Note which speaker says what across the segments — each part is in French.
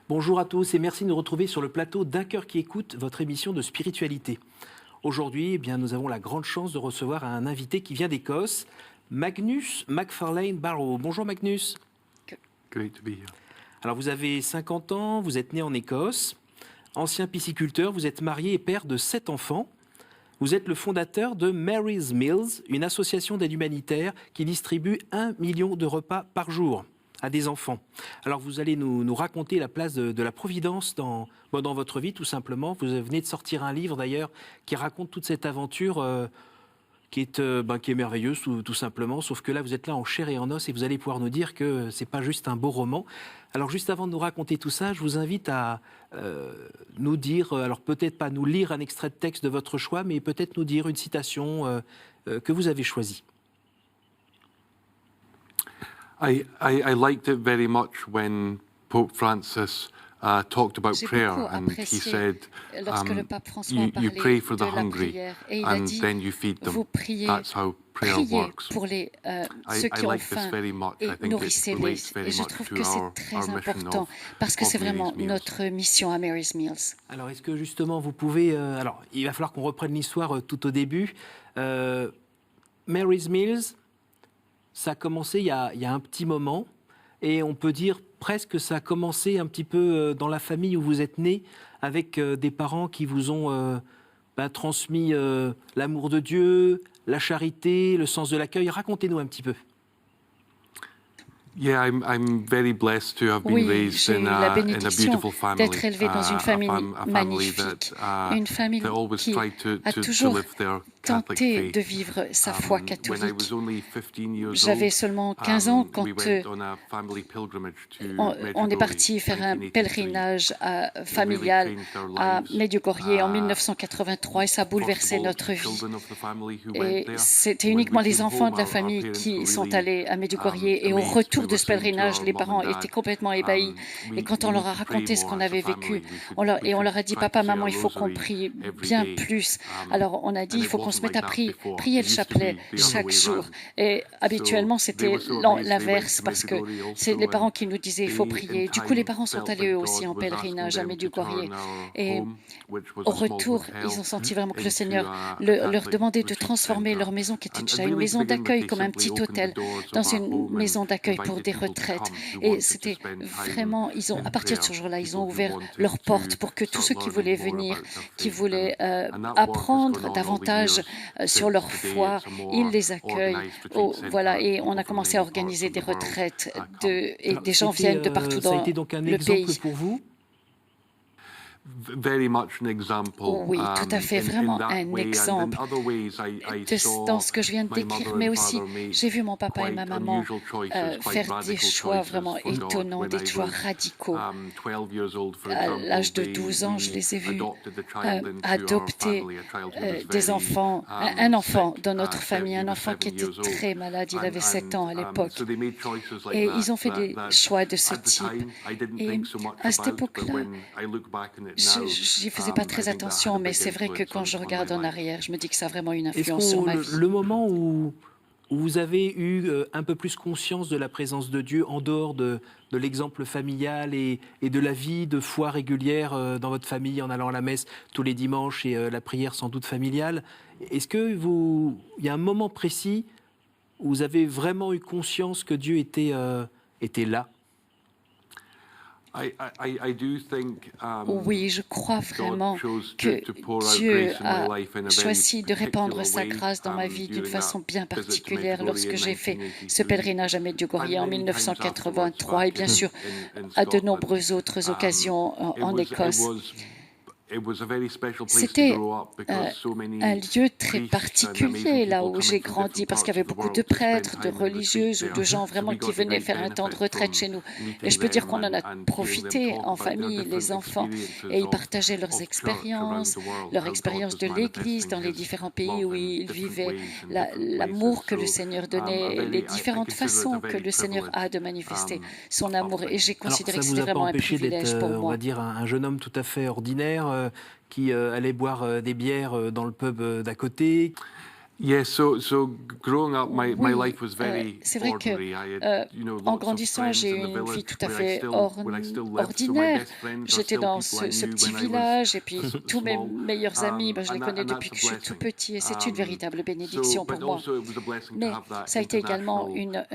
Speaker 1: Bonjour à tous et merci de nous retrouver sur le plateau d'Un cœur qui écoute, votre émission de spiritualité. Aujourd'hui, nous avons la grande chance de recevoir un invité qui vient d'Écosse, Magnus McFarlane Barrow. Bonjour Magnus.
Speaker 2: Great to be here.
Speaker 1: Alors vous avez 50 ans, vous êtes né en Écosse, ancien pisciculteur, vous êtes marié et père de 7 enfants. Vous êtes le fondateur de Mary's Meals, une association d'aide humanitaire qui distribue 1 million de repas par jour à des enfants. Alors vous allez nous raconter la place de la Providence dans votre vie, tout simplement. Vous venez de sortir un livre d'ailleurs qui raconte toute cette aventure qui est merveilleuse tout simplement, sauf que là vous êtes là en chair et en os et vous allez pouvoir nous dire que c'est pas juste un beau roman. Alors juste avant de nous raconter tout ça, je vous invite à nous dire, alors peut-être pas nous lire un extrait de texte de votre choix, mais peut-être nous dire une citation que vous avez choisie.
Speaker 2: I liked it very much when Pope Francis talked about prayer, and he said, you pray for the hungry, and then you feed them. That's how prayer works.
Speaker 3: Pour ceux qui ont faim et nourrissez-les. Et je trouve que c'est très important parce que c'est vraiment notre mission à Mary's Meals.
Speaker 1: Alors est-ce que justement vous pouvez... alors il va falloir qu'on reprenne l'histoire tout au début. Mary's Meals, ça a commencé il y a un petit moment et on peut dire presque que ça a commencé un petit peu dans la famille où vous êtes né avec des parents qui vous ont transmis l'amour de Dieu, la charité, le sens de l'accueil. Racontez-nous un petit peu.
Speaker 2: Yeah, I'm very blessed to have been raised in a beautiful family.
Speaker 3: D'être élevé dans une famille magnifique, une famille qui a toujours tenté de vivre sa foi catholique. J'avais seulement 15 ans quand on est parti faire un pèlerinage familial à Medjugorje en 1983 et ça a bouleversé notre vie. Et c'était uniquement les enfants de la famille qui sont allés à Medjugorje et au retour de ce pèlerinage, les parents étaient complètement ébahis. Et quand on leur a raconté ce qu'on avait vécu, on leur a dit « Papa, maman, il faut qu'on prie bien plus ». Alors on a dit « Il faut qu'on se mette à prier le chapelet chaque jour ». Et habituellement, c'était l'inverse parce que c'est les parents qui nous disaient « Il faut prier ». Du coup, les parents sont allés eux aussi en pèlerinage à Medjugorje. Et au retour, ils ont senti vraiment que le Seigneur leur demandait de transformer leur maison, qui était déjà une maison d'accueil, comme un petit hôtel, dans une maison d'accueil pour des retraites. Et c'était vraiment, à partir de ce jour-là, ils ont ouvert leurs portes pour que tous ceux qui voulaient venir, qui voulaient apprendre davantage sur leur foi, ils les accueillent. Voilà, et on a commencé à organiser des retraites et des gens viennent de partout dans le pays. Ça a été
Speaker 1: donc un exemple pour vous?
Speaker 3: Oui, tout à fait, vraiment un exemple dans ce que je viens de décrire, mais aussi j'ai vu mon papa et ma maman faire des choix vraiment étonnants, des choix radicaux. À l'âge de 12 ans, je les ai vus adopter des enfants, un enfant dans notre famille, un enfant qui était très malade, il avait 7 ans à l'époque. Et ils ont fait des choix de ce type. Et à cette époque-là, j'y faisais pas très attention, mais c'est vrai que quand je regarde en arrière, je me dis que ça a vraiment une influence sur ma vie.
Speaker 1: Le moment où vous avez eu un peu plus conscience de la présence de Dieu en dehors de l'exemple familial et de la vie de foi régulière dans votre famille en allant à la messe tous les dimanches et la prière sans doute familiale, est-ce que il y a un moment précis où vous avez vraiment eu conscience que Dieu était là?
Speaker 3: Oui, je crois vraiment que Dieu a choisi de répandre sa grâce dans ma vie d'une façon bien particulière lorsque j'ai fait ce pèlerinage à Medjugorje en 1983 et bien sûr à de nombreuses autres occasions en Écosse. C'était un lieu très particulier là où j'ai grandi parce qu'il y avait beaucoup de prêtres, de religieuses ou de gens vraiment qui venaient faire un temps de retraite chez nous. Et je peux dire qu'on en a profité en famille, les enfants, et ils partageaient leurs expériences de l'Église dans les différents pays où ils vivaient, l'amour que le Seigneur donnait, les différentes façons que le Seigneur a de manifester son amour. Et j'ai considéré que c'était vraiment un privilège pour moi.
Speaker 1: On va dire, un jeune homme tout à fait ordinaire qui allait boire des bières dans le pub d'à côté.
Speaker 3: C'est vrai que en grandissant, j'ai eu une vie tout à fait ordinaire. J'étais dans ce petit village et puis tous mes meilleurs amis, je les connais depuis que je suis tout petit et c'est une véritable bénédiction pour moi. Mais ça a été également une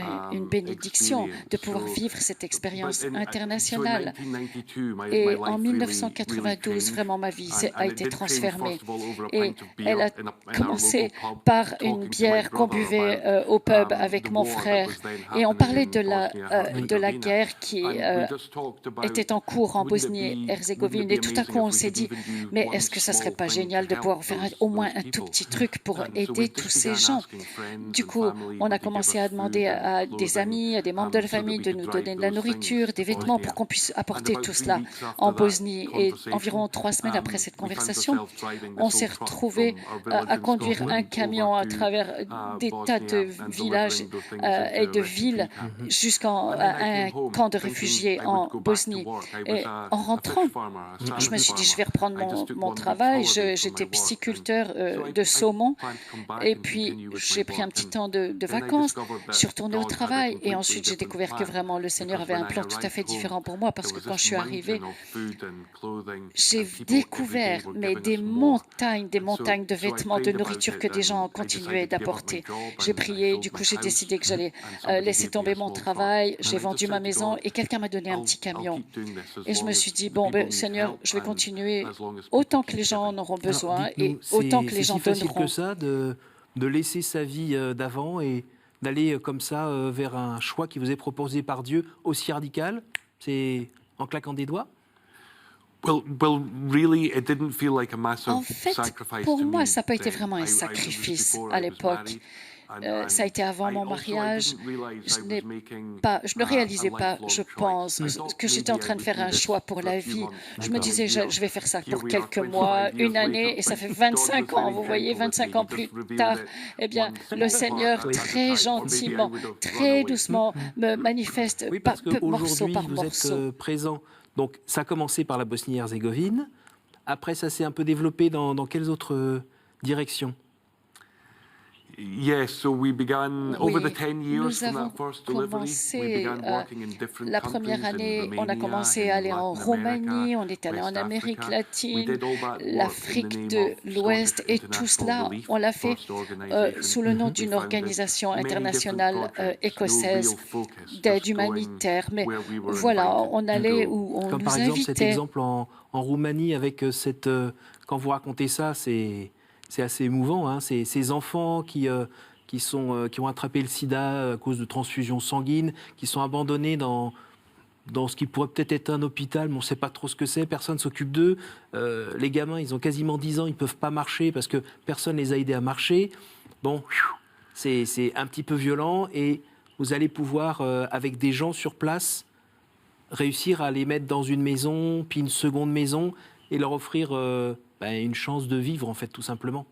Speaker 3: bénédiction de pouvoir vivre cette expérience internationale. Et en 1992, vraiment, ma vie a été transformée. Et elle a commencé par une bière qu'on buvait au pub avec mon frère. Et on parlait de la guerre qui était en cours en Bosnie-Herzégovine. Et tout à coup, on s'est dit, mais est-ce que ça ne serait pas génial de pouvoir faire au moins un tout petit truc pour aider tous ces gens? Du coup, on a commencé à demander à des amis, à des membres de la famille de nous donner de la nourriture, des vêtements pour qu'on puisse apporter tout cela en Bosnie. Et environ 3 semaines après cette conversation, on s'est retrouvés à conduire un camion à travers des tas de villages et de villes jusqu'à un camp de réfugiés en Bosnie. Et en rentrant, je me suis dit, je vais reprendre mon travail. J'étais pisciculteur de saumon et puis j'ai pris un petit temps de vacances. Je suis retournée au travail et ensuite j'ai découvert que vraiment le Seigneur avait un plan tout à fait différent pour moi parce que quand je suis arrivée, j'ai découvert des montagnes de vêtements, de nourriture que des gens continuaient d'apporter. J'ai prié, du coup j'ai décidé que j'allais laisser tomber mon travail, j'ai vendu ma maison et quelqu'un m'a donné un petit camion. Et je me suis dit, Seigneur, je vais continuer autant que les gens en auront besoin et autant que les gens donneront.
Speaker 1: C'est si facile que ça de laisser sa vie d'avant et d'aller comme ça vers un choix qui vous est proposé par Dieu aussi radical? C'est en claquant des doigts?
Speaker 3: En fait, pour moi, ça n'a pas été vraiment un sacrifice à l'époque. Ça a été avant mon mariage. Je ne réalisais pas, je pense, que j'étais en train de faire un choix pour la vie. Je me disais, je vais faire ça pour quelques mois, une année, et ça fait 25 ans. Vous voyez, 25 ans plus tard, eh bien, le Seigneur, très gentiment, très doucement, me manifeste morceau par morceau.
Speaker 1: Vous êtes présent. Donc, ça a commencé par la Bosnie-Herzégovine. Après, ça s'est un peu développé dans quelles autres directions?
Speaker 3: Nous avons commencé, la première année, on a commencé à aller en Roumanie, on est allé en Amérique latine, l'Afrique de l'Ouest, et tout cela, on l'a fait sous le nom d'une organisation internationale écossaise d'aide humanitaire. Mais voilà, on allait où on
Speaker 1: comme
Speaker 3: nous
Speaker 1: par exemple,
Speaker 3: invitait.
Speaker 1: Cet exemple en Roumanie avec cette... quand vous racontez ça, c'est assez émouvant, hein. Ces enfants qui ont attrapé le sida à cause de transfusions sanguines, qui sont abandonnés dans ce qui pourrait peut-être être un hôpital, mais on ne sait pas trop ce que c'est, personne ne s'occupe d'eux. Les gamins, ils ont quasiment 10 ans, ils ne peuvent pas marcher parce que personne ne les a aidés à marcher. Bon, c'est un petit peu violent et vous allez pouvoir, avec des gens sur place, réussir à les mettre dans une maison, puis une seconde maison, et leur offrir une chance de vivre, en fait, tout simplement.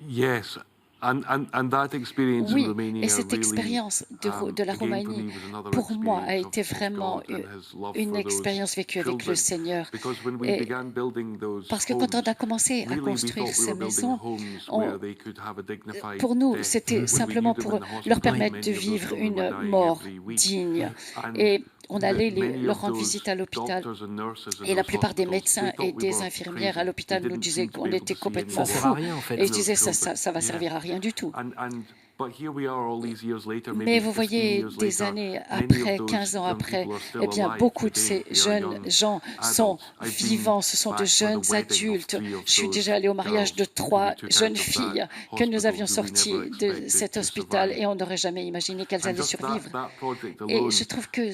Speaker 3: Yes. Oui, et cette expérience de la Roumanie, pour moi, a été vraiment une expérience vécue avec le Seigneur. Et parce que quand on a commencé à construire ces maisons, pour nous, c'était simplement pour leur permettre de vivre une mort digne. Et on allait leur rendre visite à l'hôpital. Et la plupart des médecins et des infirmières à l'hôpital nous disaient qu'on était complètement fous. Et ils disaient, ça va servir à rien du tout. Mais vous voyez, des années après, 15 ans après, eh bien, beaucoup de ces jeunes gens sont vivants, ce sont de jeunes adultes. Je suis déjà allée au mariage de 3 jeunes filles que nous avions sorties de cet hôpital et on n'aurait jamais imaginé qu'elles allaient survivre. Et je trouve que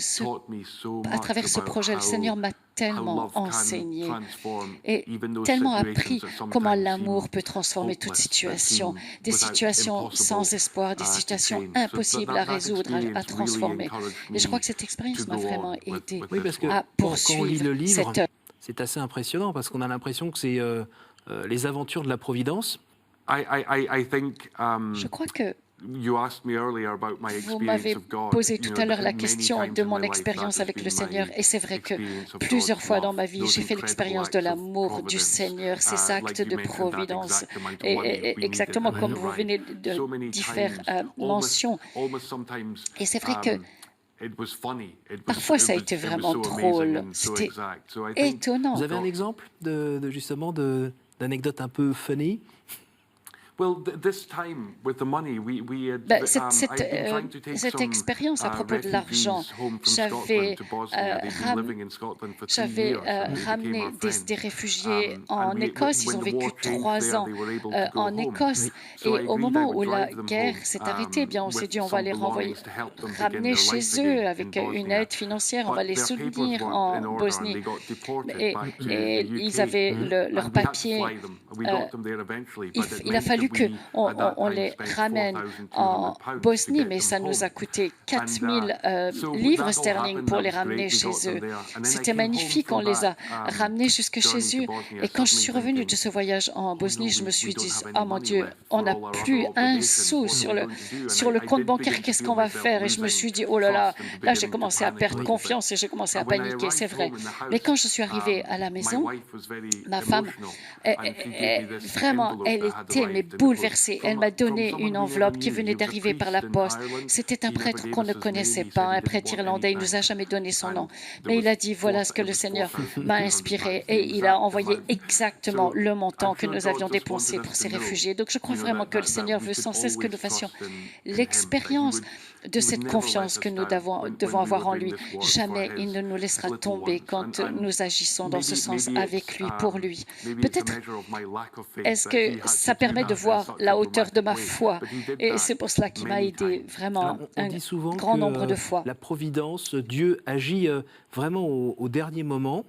Speaker 3: à travers ce projet, le Seigneur m'a tellement enseigné et tellement appris comment l'amour peut transformer toute situation, des situations sans espoir, des situations impossibles à résoudre, à transformer. Et je crois que cette expérience m'a vraiment aidé à poursuivre
Speaker 1: quand on lit le livre,
Speaker 3: cette œuvre.
Speaker 1: C'est assez impressionnant parce qu'on a l'impression que c'est les aventures de la Providence.
Speaker 3: Je crois que Vous m'avez posé tout à l'heure la question de mon expérience avec le Seigneur, et c'est vrai que plusieurs fois dans ma vie, j'ai fait l'expérience de l'amour du Seigneur, ces actes de providence, et exactement comme vous venez d'y faire mention. Et c'est vrai que parfois, ça a été vraiment drôle. C'était étonnant.
Speaker 1: Vous avez un exemple justement d'anecdote un peu funny?
Speaker 3: Cette expérience à propos de l'argent, j'avais ramené des réfugiés en Écosse. Ils ont vécu 3 ans en Écosse. Et au moment où la guerre s'est arrêtée, eh bien, on s'est dit on va les ramener chez eux avec une aide financière. On va les soutenir en Bosnie. Et ils avaient leurs papiers. Il a fallu qu'on les ramène en Bosnie, mais ça nous a coûté 4000 livres sterling pour les ramener chez eux. C'était magnifique, on les a ramenés jusque chez eux. Et quand je suis revenue de ce voyage en Bosnie, je me suis dit, oh mon Dieu, on n'a plus un sou sur le compte bancaire, qu'est-ce qu'on va faire? Et je me suis dit, oh là, j'ai commencé à perdre confiance et j'ai commencé à paniquer, c'est vrai. Mais quand je suis arrivée à la maison, ma femme, vraiment, elle était bouleversée. Elle m'a donné une enveloppe qui venait d'arriver par la poste. C'était un prêtre qu'on ne connaissait pas, un prêtre irlandais. Il ne nous a jamais donné son nom. Mais il a dit, voilà ce que le Seigneur m'a inspiré. Et il a envoyé exactement le montant que nous avions dépensé pour ces réfugiés. Donc je crois vraiment que le Seigneur veut sans cesse que nous fassions l'expérience de cette confiance que nous devons avoir en lui. Jamais il ne nous laissera tomber quand nous agissons dans ce sens avec lui, pour lui. Peut-être est-ce que ça permet de voir la hauteur de ma foi, et c'est pour cela qu'il m'a aidé vraiment un grand nombre de fois.
Speaker 1: La providence, Dieu agit vraiment au dernier moment.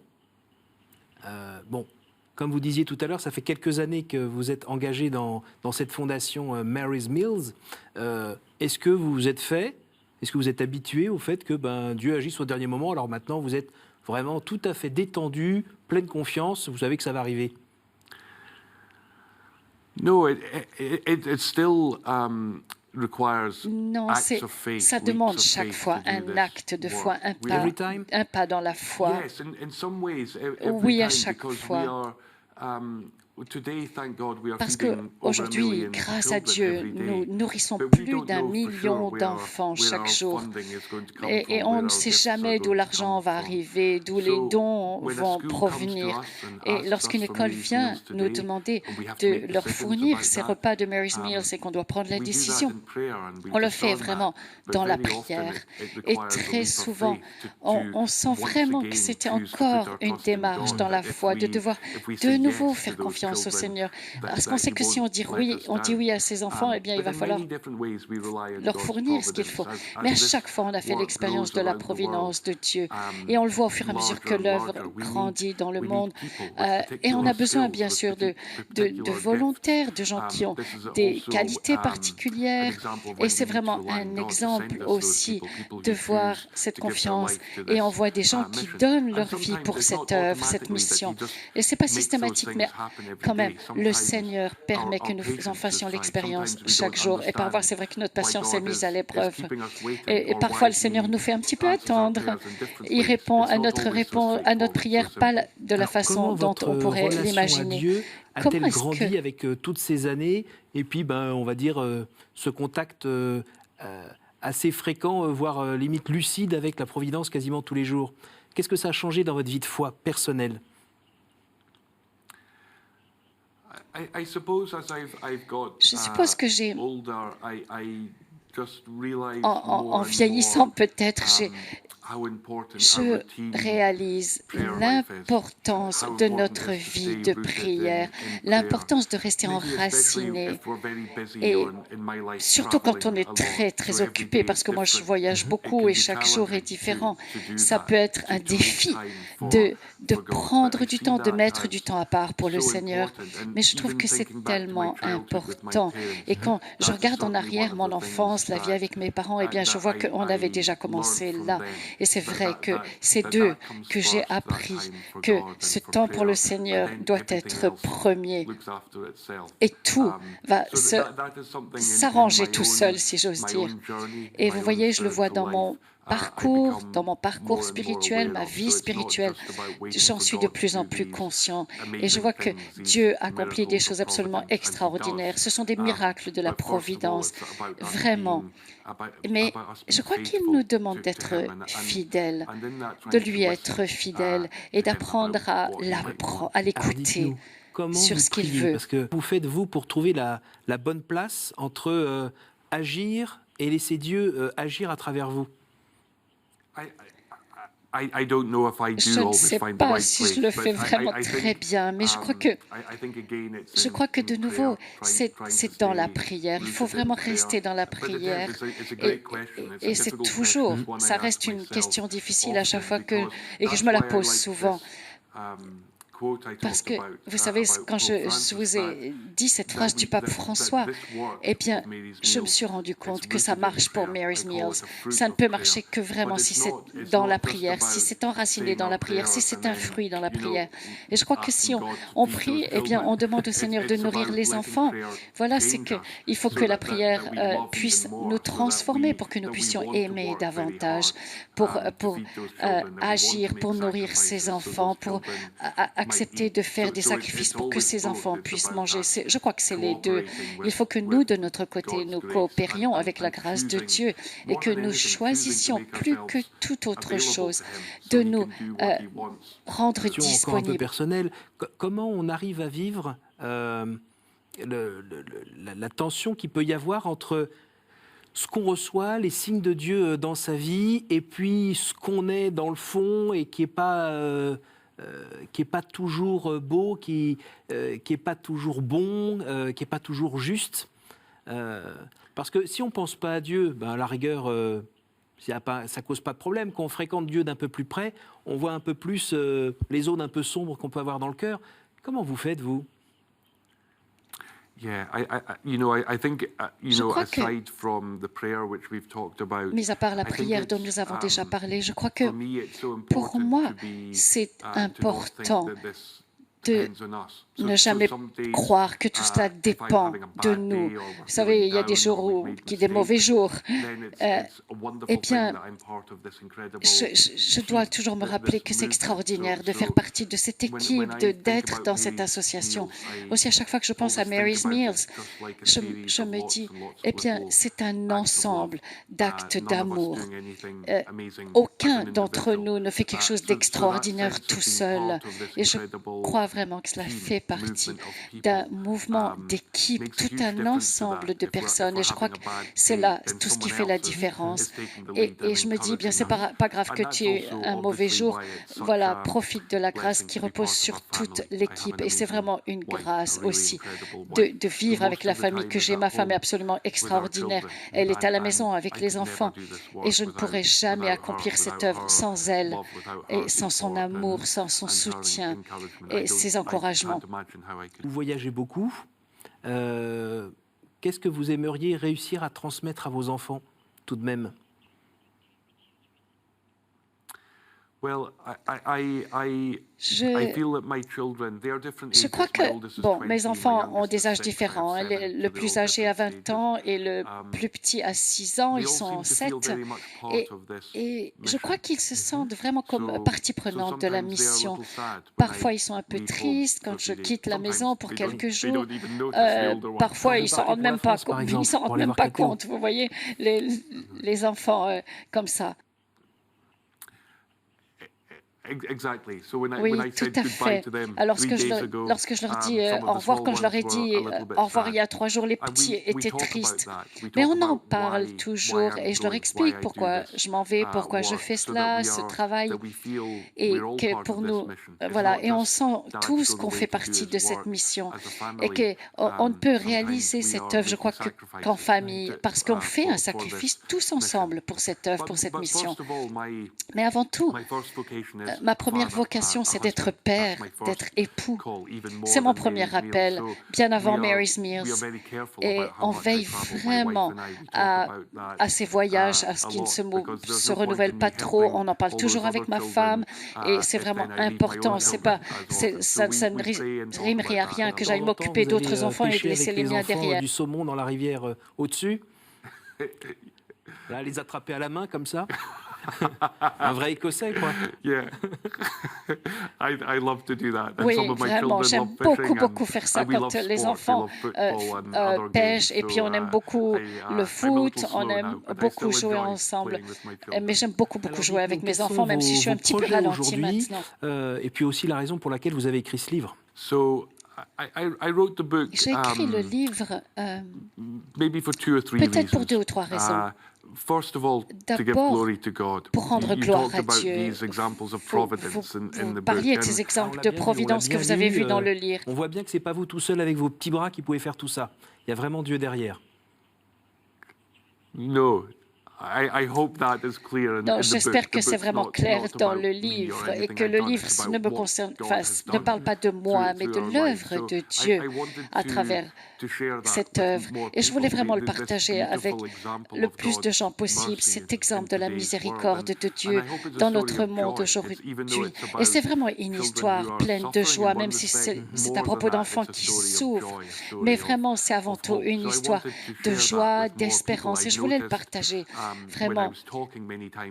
Speaker 1: Comme vous disiez tout à l'heure, ça fait quelques années que vous êtes engagé dans cette fondation Mary's Mills. Est-ce que vous vous êtes habitué au fait que Dieu agisse au dernier moment? Alors maintenant, vous êtes vraiment tout à fait détendu, pleine confiance, vous savez que ça va arriver.
Speaker 2: No, it still requires acts of faith.
Speaker 3: Ça demande chaque fois un acte de foi, un pas dans la foi. Oui, à chaque fois. Parce qu'aujourd'hui, grâce à Dieu, nous nourrissons plus d'1 million d'enfants chaque jour. Et on ne sait jamais d'où l'argent va arriver, d'où les dons vont provenir. Et lorsqu'une école vient nous demander de leur fournir ces repas de Mary's Meals et qu'on doit prendre la décision, on le fait vraiment dans la prière. Et très souvent, on sent vraiment que c'était encore une démarche dans la foi, de devoir de nouveau faire confiance au Seigneur. Parce qu'on sait que si on dit oui à ses enfants, eh bien, il va falloir leur fournir ce qu'il faut. Mais à chaque fois, on a fait l'expérience de la providence de Dieu. Et on le voit au fur et à mesure que l'œuvre grandit dans le monde. Et on a besoin, bien sûr, de volontaires, de gens qui ont des qualités particulières. Et c'est vraiment un exemple aussi de voir cette confiance. Et on voit des gens qui donnent leur vie pour cette œuvre, cette mission. Et ce n'est pas systématique, mais quand même, le Seigneur permet que nous en fassions l'expérience chaque jour. Et parfois, c'est vrai que notre patience est mise à l'épreuve. Et parfois, le Seigneur nous fait un petit peu attendre. Il répond à notre prière, pas de la façon dont on pourrait l'imaginer.
Speaker 1: Dieu a-t-elle grandi avec toutes ces années? Et puis, on va dire, ce contact assez fréquent, voire limite lucide avec la providence quasiment tous les jours. Qu'est-ce que ça a changé dans votre vie de foi personnelle?
Speaker 3: Je suppose que en vieillissant peut-être, je réalise l'importance de notre vie de prière, l'importance de rester enraciné, et surtout quand on est très, très occupé, parce que moi, je voyage beaucoup et chaque jour est différent. Ça peut être un défi de prendre du temps, de mettre du temps à part pour le Seigneur, mais je trouve que c'est tellement important. Et quand je regarde en arrière mon enfance, la vie avec mes parents, eh bien, je vois qu'on avait déjà commencé là. Et c'est vrai que c'est d'eux que j'ai appris que ce temps pour le Seigneur doit être premier et tout va s'arranger tout seul, si j'ose dire. Et vous voyez, je le vois dans mon parcours spirituel, ma vie spirituelle, j'en suis de plus en plus conscient. Et je vois que Dieu accomplit des choses absolument extraordinaires. Ce sont des miracles de la providence, vraiment. Mais je crois qu'il nous demande d'être fidèles, de lui être fidèles et d'apprendre à l'écouter sur ce qu'il veut.
Speaker 1: Parce que vous faites, vous, pour trouver la bonne place entre agir et laisser Dieu agir à travers vous?
Speaker 3: Je ne sais pas si je le fais vraiment très bien, mais je crois que de nouveau, c'est dans la prière. Il faut vraiment rester dans la prière. Et c'est toujours, ça reste une question difficile à chaque fois que je me la pose souvent. Parce que, vous savez, quand je vous ai dit cette phrase du pape François, eh bien, je me suis rendu compte que ça marche pour Mary's Meals. Ça ne peut marcher que vraiment si c'est dans la prière, si c'est enraciné dans la prière, si c'est un fruit dans la prière. Et je crois que si on prie, eh bien, on demande au Seigneur de nourrir les enfants. Voilà, c'est qu'il faut que la prière puisse nous transformer pour que nous puissions aimer davantage, pour agir, pour nourrir ses enfants, pour accepter de faire des sacrifices pour que ces enfants puissent manger. Je crois que c'est les deux. Il faut que nous, de notre côté, nous coopérions avec la grâce de Dieu et que nous choisissions plus que toute autre chose de nous rendre disponibles.
Speaker 1: Encore un peu personnel, comment on arrive à vivre la tension qu'il peut y avoir entre ce qu'on reçoit, les signes de Dieu dans sa vie, et puis ce qu'on est dans le fond et qui n'est pas toujours beau, qui n'est pas toujours bon, qui n'est pas toujours juste. Parce que si on ne pense pas à Dieu, ben à la rigueur, ça ne cause pas de problème. Quand on fréquente Dieu d'un peu plus près, on voit un peu plus les zones un peu sombres qu'on peut avoir dans le cœur. Comment vous faites, vous ?
Speaker 3: Je crois que, mis à part la prière dont nous avons déjà parlé, je crois que pour moi, c'est important de ne jamais croire que tout cela dépend de nous. Vous savez, il y a des jours des mauvais jours. Eh bien, je dois toujours me rappeler que c'est extraordinaire de faire partie de cette équipe, d'être dans cette association. Aussi, à chaque fois que je pense à Mary's Meals, je me dis, eh bien, c'est un ensemble d'actes d'amour. Aucun d'entre nous ne fait quelque chose d'extraordinaire tout seul. Et je crois vraiment que cela fait partie d'un mouvement d'équipe, tout un ensemble de personnes. Et je crois que c'est là tout ce qui fait la différence. Et je me dis, bien, c'est pas grave que tu aies un mauvais jour. Voilà, profite de la grâce qui repose sur toute l'équipe. Et c'est vraiment une grâce aussi de vivre avec la famille que j'ai. Ma femme est absolument extraordinaire. Elle est à la maison avec les enfants. Et je ne pourrais jamais accomplir cette œuvre sans elle, et sans son amour, sans son soutien et ses encouragements.
Speaker 1: Vous voyagez beaucoup. Qu'est-ce que vous aimeriez réussir à transmettre à vos enfants, tout de même ?
Speaker 3: Je crois que mes enfants ont des âges différents. Le plus âgé a 20 ans et le plus petit a 6 ans. Ils sont 7. Et je crois qu'ils se sentent vraiment comme partie prenante de la mission. Parfois, ils sont un peu tristes quand je quitte la maison pour quelques jours. Parfois, ils ne s'en rendent même pas compte. Vous voyez, les enfants comme ça. Oui, tout à fait. Alors, lorsque je leur dis au revoir, quand je leur ai dit au revoir il y a 3 jours, les petits étaient tristes. Mais on en parle toujours et je leur explique pourquoi je m'en vais, pourquoi je fais cela, ce travail. Et que pour nous, voilà, et on sent tous qu'on fait partie de cette mission et qu'on ne peut réaliser cette œuvre, je crois, qu'en famille, parce qu'on fait un sacrifice tous ensemble pour cette œuvre, pour cette mission. Mais avant tout, ma première vocation, c'est d'être père, d'être époux. C'est mon premier appel, bien avant Mary's Meals. Et on veille vraiment à ces voyages, à ce qu'ils ne se renouvellent pas trop. On en parle toujours avec ma femme et c'est vraiment important. Ça ne rimerait à rien que j'aille m'occuper d'autres enfants et de laisser les miens derrière.
Speaker 1: Du saumon dans la rivière au-dessus. Là, les attraper à la main comme ça. Un vrai Écossais, quoi.
Speaker 2: Yeah. I love to do that.
Speaker 3: Oui, vraiment, j'aime beaucoup faire ça quand les enfants pêchent. Et puis, on aime beaucoup le foot, on aime beaucoup jouer ensemble. Mais j'aime beaucoup jouer avec mes enfants, même si je suis un petit peu ralenti maintenant.
Speaker 1: Et puis aussi la raison pour laquelle vous avez écrit ce livre.
Speaker 3: J'ai écrit le livre peut-être pour 2 ou 3 raisons. D'abord, pour rendre gloire à Dieu. Vous parliez de ces exemples de providence que vous avez vus dans le livre.
Speaker 1: On voit bien que ce n'est pas vous tout seul avec vos petits bras qui pouvez faire tout ça. Il y a vraiment Dieu derrière.
Speaker 2: Non.
Speaker 3: Non, j'espère que c'est vraiment clair dans le livre et que le livre ne parle pas de moi, mais de l'œuvre de Dieu à travers cette œuvre. Et je voulais vraiment le partager avec le plus de gens possible, cet exemple de la miséricorde de Dieu dans notre monde aujourd'hui. Et c'est vraiment une histoire pleine de joie, même si c'est à propos d'enfants qui souffrent. Mais vraiment, c'est avant tout une histoire de joie, d'espérance. Et je voulais le partager. Vraiment.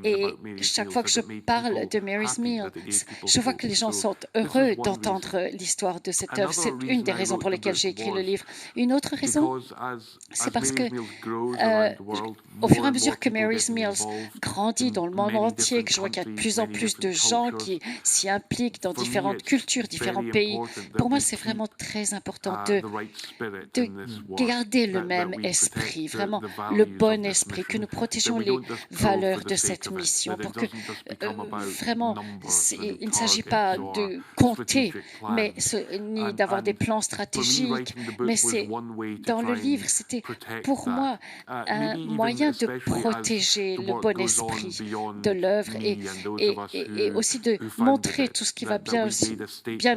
Speaker 3: Et chaque fois que je parle de Mary's Meals, je vois que les gens sont heureux d'entendre l'histoire de cette œuvre. C'est une des raisons pour lesquelles j'ai écrit le livre. Une autre raison, c'est parce que au fur et à mesure que Mary's Meals grandit dans le monde entier, que je vois qu'il y a de plus en plus de gens qui s'y impliquent dans différentes cultures, différents pays, pour moi, c'est vraiment très important de garder le même esprit, vraiment le bon esprit, que nous protégeons les valeurs de cette mission, pour que vraiment, il ne s'agit pas de compter, ni d'avoir des plans stratégiques, mais c'est dans le livre, c'était pour moi un moyen de protéger le bon esprit de l'œuvre et aussi de montrer tout ce qui va bien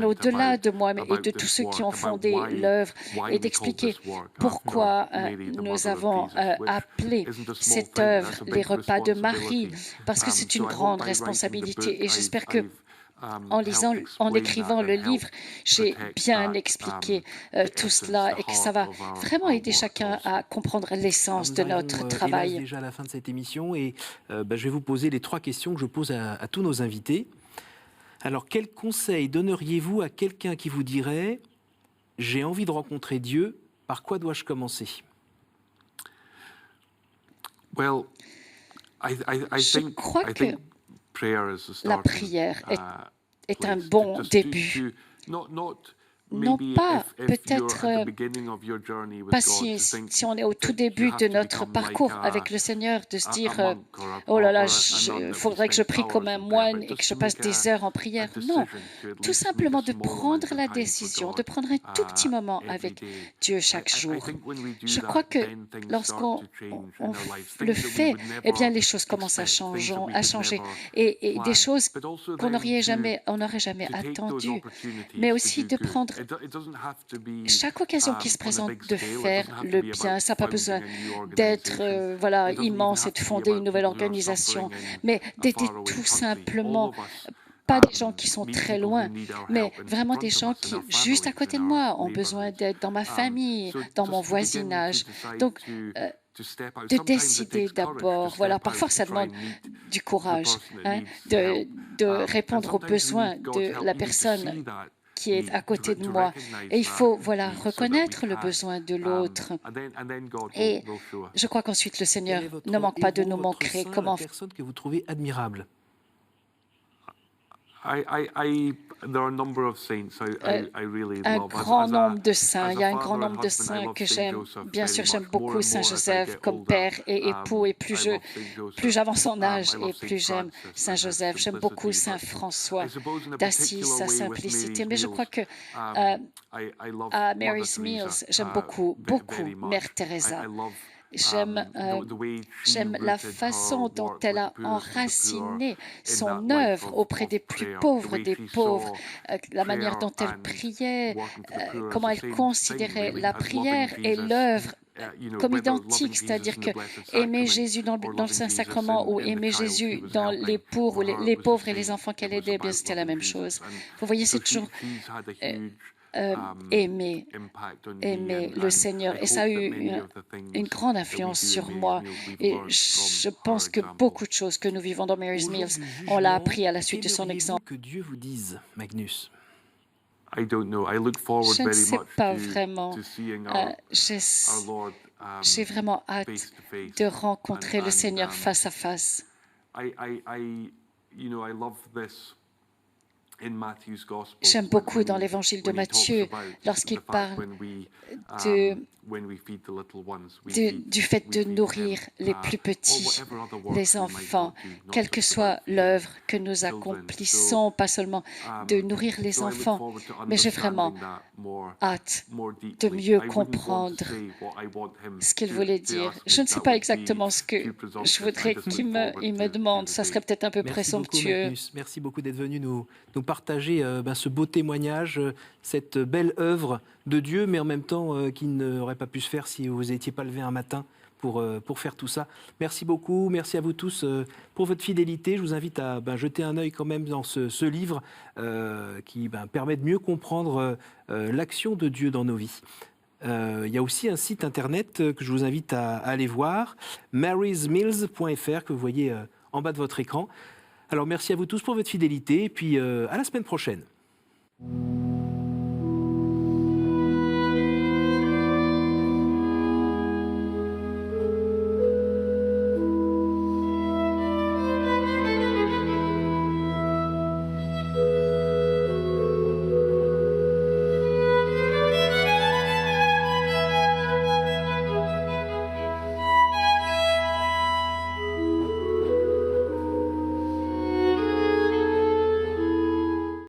Speaker 3: au-delà de moi et de tous ceux qui ont fondé l'œuvre et d'expliquer pourquoi nous avons appelé cette œuvre les repas de Marie, parce que c'est une grande responsabilité. Et j'espère que en écrivant le livre, j'ai bien expliqué tout cela et que ça va vraiment aider chacun à comprendre l'essence de notre travail.
Speaker 1: C'est déjà la fin de cette émission et je vais vous poser les 3 questions que je pose à tous nos invités. Alors, quel conseil donneriez-vous à quelqu'un qui vous dirait « J'ai envie de rencontrer Dieu, par quoi dois-je commencer »
Speaker 3: Je crois que la prière est un bon début. Non pas peut-être pas si on est au tout début de notre parcours avec le Seigneur, de se dire oh là là, il faudrait que je prie comme un moine et que je passe des heures en prière. Non, tout simplement de prendre la décision, de prendre un tout petit moment avec Dieu chaque jour. Je crois que lorsqu'on le fait, eh bien les choses commencent à changer et des choses qu'on n'aurait jamais attendues, mais aussi de prendre chaque occasion qui se présente de faire le bien. Ça n'a pas besoin d'être immense et de fonder une nouvelle organisation, mais d'aider tout simplement pas des gens qui sont très loin, mais vraiment des gens qui, juste à côté de moi, ont besoin d'aide dans ma famille, dans mon voisinage. Donc, de décider d'abord. Voilà, parfois ça demande du courage de répondre aux besoins de la personne qui est à côté de moi. Et il faut reconnaître le besoin de l'autre. Et je crois qu'ensuite le Seigneur ne manque pas de nous montrer comment...
Speaker 1: La personne que vous trouvez admirable.
Speaker 3: Un grand nombre de saints. Il y a un grand nombre de saints que j'aime. Bien sûr, j'aime beaucoup Saint Joseph comme père et époux. Et plus j'avance en âge et plus j'aime Saint Joseph. J'aime beaucoup Saint François d'Assise, sa simplicité. Mais je crois que à Mary's Meals, j'aime beaucoup Mère Teresa. J'aime la façon dont elle a enraciné son œuvre auprès des plus pauvres des pauvres, la manière dont elle priait, comment elle considérait la prière et l'œuvre comme identique, c'est-à-dire que aimer Jésus dans le Saint-Sacrement ou aimer Jésus dans les pauvres, les pauvres et les enfants qu'elle aidait, bien c'était la même chose. Vous voyez, c'est toujours aimer le Seigneur. Et ça a eu une grande influence sur moi. Et je pense que beaucoup de choses que nous vivons dans Mary's Meals, on l'a appris à la suite de son exemple.
Speaker 1: Que Dieu vous dise, Magnus.
Speaker 3: Je ne sais pas vraiment. J'ai vraiment hâte de rencontrer le Seigneur face à face. J'aime beaucoup dans l'évangile de Matthieu, lorsqu'il parle du fait de nourrir les plus petits, les enfants, quelle que soit l'œuvre que nous accomplissons, pas seulement de nourrir les enfants, mais j'ai vraiment hâte de mieux comprendre ce qu'il voulait dire. Je ne sais pas exactement ce que je voudrais qu'il me demande, ça serait peut-être un peu présomptueux.
Speaker 1: Merci beaucoup d'être venu nous partager ce beau témoignage, cette belle œuvre de Dieu, mais en même temps qui n'aurait pas pu se faire si vous n'étiez pas levé un matin pour faire tout ça. Merci beaucoup, merci à vous tous pour votre fidélité. Je vous invite à jeter un œil quand même dans ce livre qui permet de mieux comprendre l'action de Dieu dans nos vies. Il y a aussi un site internet que je vous invite à aller voir, marysmills.fr, que vous voyez en bas de votre écran. Alors merci à vous tous pour votre fidélité et puis à la semaine prochaine.